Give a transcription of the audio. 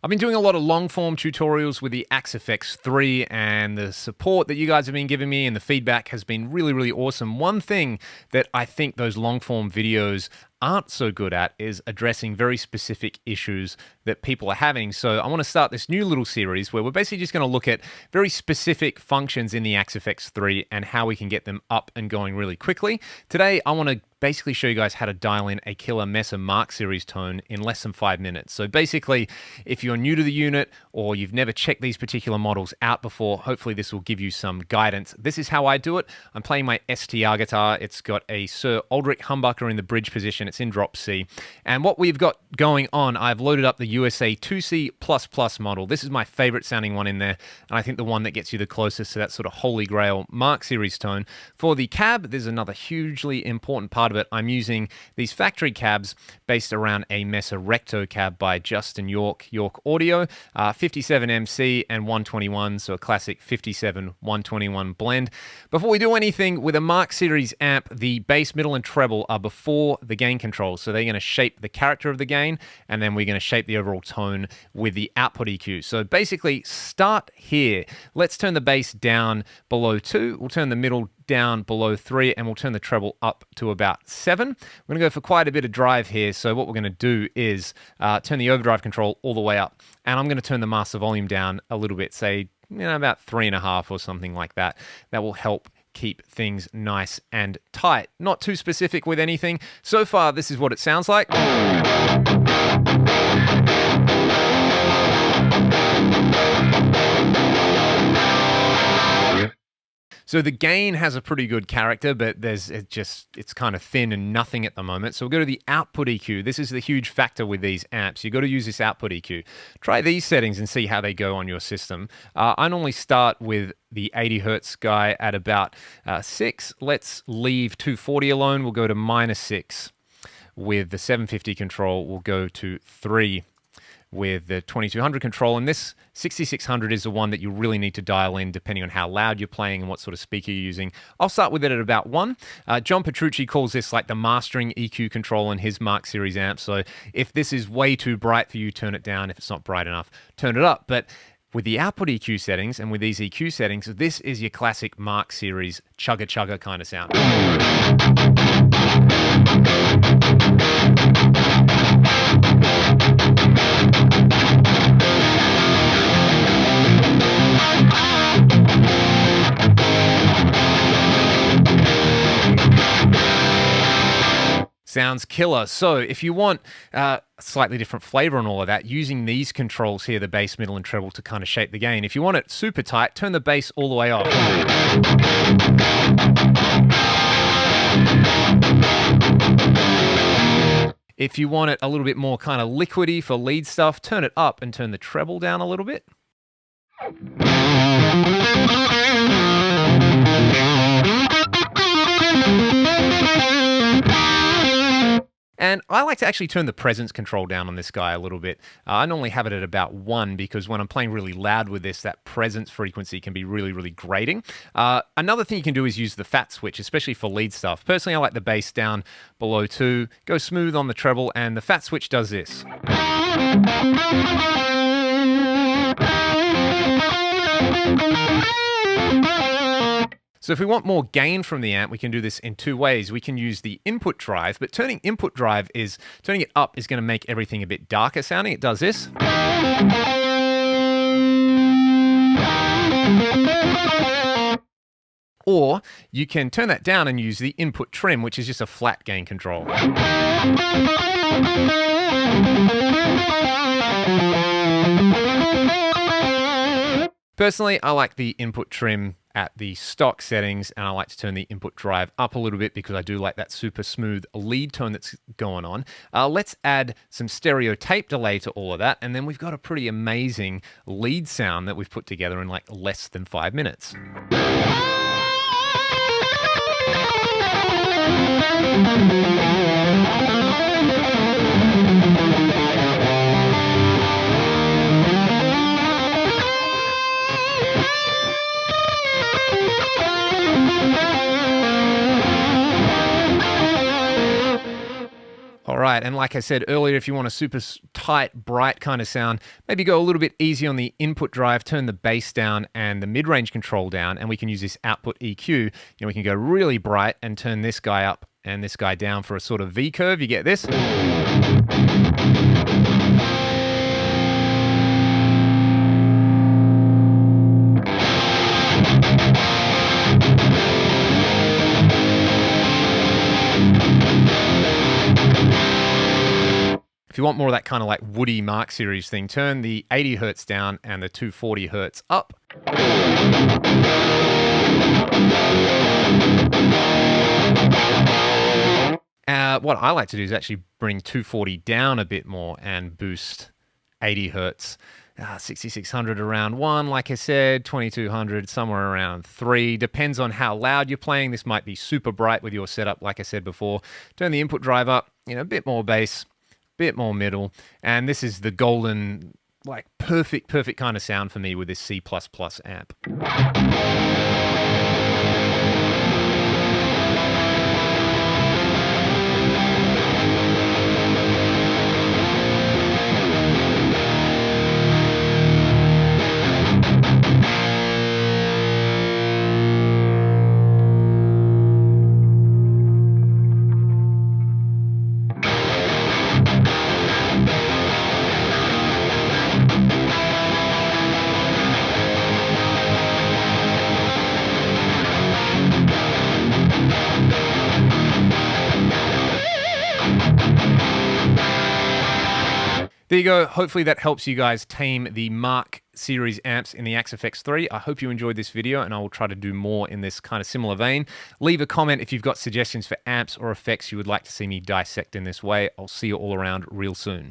I've been doing a lot of long-form tutorials with the Axe FX3, and the support that you guys have been giving me and the feedback has been really, really awesome. One thing that I think those long-form videos aren't so good at is addressing very specific issues that people are having. So I want to start this new little series where we're basically just going to look at very specific functions in the Axe FX3 and how we can get them up and going really quickly. Today, I want to basically show you guys how to dial in a killer Mesa Mark Series tone in less than 5 minutes. So basically, if you're new to the unit or you've never checked these particular models out before, hopefully this will give you some guidance. This is how I do it. I'm playing my STR guitar. It's got a Sir Aldrich humbucker in the bridge position. It's in drop C. And what we've got going on, I've loaded up the USA 2C++ model. This is my favorite sounding one in there, and I think the one that gets you the closest to that sort of holy grail Mark Series tone. For the cab, there's another hugely important part of it. I'm using these factory cabs based around a Mesa Recto cab by Justin York Audio, 57 MC and 121, so a classic 57 121 blend. Before we do anything with a Mark Series amp, the bass, middle, and treble are before the gain control, so they're going to shape the character of the gain, and then we're going to shape the overall tone with the output EQ. So basically, start here. Let's turn the bass down below 2. We'll turn the middle down below 3, and we'll turn the treble up to about 7. We're going to go for quite a bit of drive here, so what we're going to do is turn the overdrive control all the way up, and I'm going to turn the master volume down a little bit, say about 3.5 or something like that. That will help keep things nice and tight. Not too specific with anything. So far, this is what it sounds like. So the gain has a pretty good character, but it's kind of thin and nothing at the moment. So we'll go to the output EQ. This is the huge factor with these amps. You've got to use this output EQ. Try these settings and see how they go on your system. I normally start with the 80 Hertz guy at about 6. Let's leave 240 alone. We'll go to -6. With the 750 control, we'll go to 3. With the 2200 control, and this 6600 is the one that you really need to dial in depending on how loud you're playing and what sort of speaker you're using. I'll start with it at about 1. John Petrucci calls this like the mastering EQ control in his Mark Series amp, so if this is way too bright for you, turn it down. If it's not bright enough, turn it up. But with the output EQ settings and with these EQ settings, this is your classic Mark Series chugga-chugga kind of sound. Sounds killer. So if you want a slightly different flavor and all of that, using these controls here, the bass, middle, and treble, to kind of shape the gain. If you want it super tight, turn the bass all the way off. If you want it a little bit more kind of liquidy for lead stuff, turn it up and turn the treble down a little bit. And I like to actually turn the presence control down on this guy a little bit. I normally have it at about 1 because when I'm playing really loud with this, that presence frequency can be really, really grating. Another thing you can do is use the fat switch, especially for lead stuff. Personally, I like the bass down below 2, go smooth on the treble, and the fat switch does this. So if we want more gain from the amp, we can do this in 2 ways. We can use the input drive, but turning it up is going to make everything a bit darker sounding. It does this. Or you can turn that down and use the input trim, which is just a flat gain control. Personally, I like the input trim at the stock settings, and I like to turn the input drive up a little bit because I do like that super smooth lead tone that's going on. Let's add some stereo tape delay to all of that, and then we've got a pretty amazing lead sound that we've put together in like less than 5 minutes. All right, and like I said earlier, if you want a super tight, bright kind of sound, maybe go a little bit easy on the input drive, turn the bass down and the mid-range control down, and we can use this output EQ. You know, we can go really bright and turn this guy up and this guy down for a sort of V curve. You get this. If you want more of that kind of like woody Mark series thing, turn the 80 hertz down and the 240 hertz up. What I like to do is actually bring 240 down a bit more and boost 80 hertz. 6600 around 1, like I said, 2200 somewhere around 3. Depends on how loud you're playing. This might be super bright with your setup, like I said before. Turn the input drive up, you know, a bit more bass, bit more middle, and this is the golden, like perfect kind of sound for me with this C++ amp. There you go. Hopefully that helps you guys tame the Mark series amps in the Axe FX3. I hope you enjoyed this video, and I will try to do more in this kind of similar vein. Leave a comment if you've got suggestions for amps or effects you would like to see me dissect in this way. I'll see you all around real soon.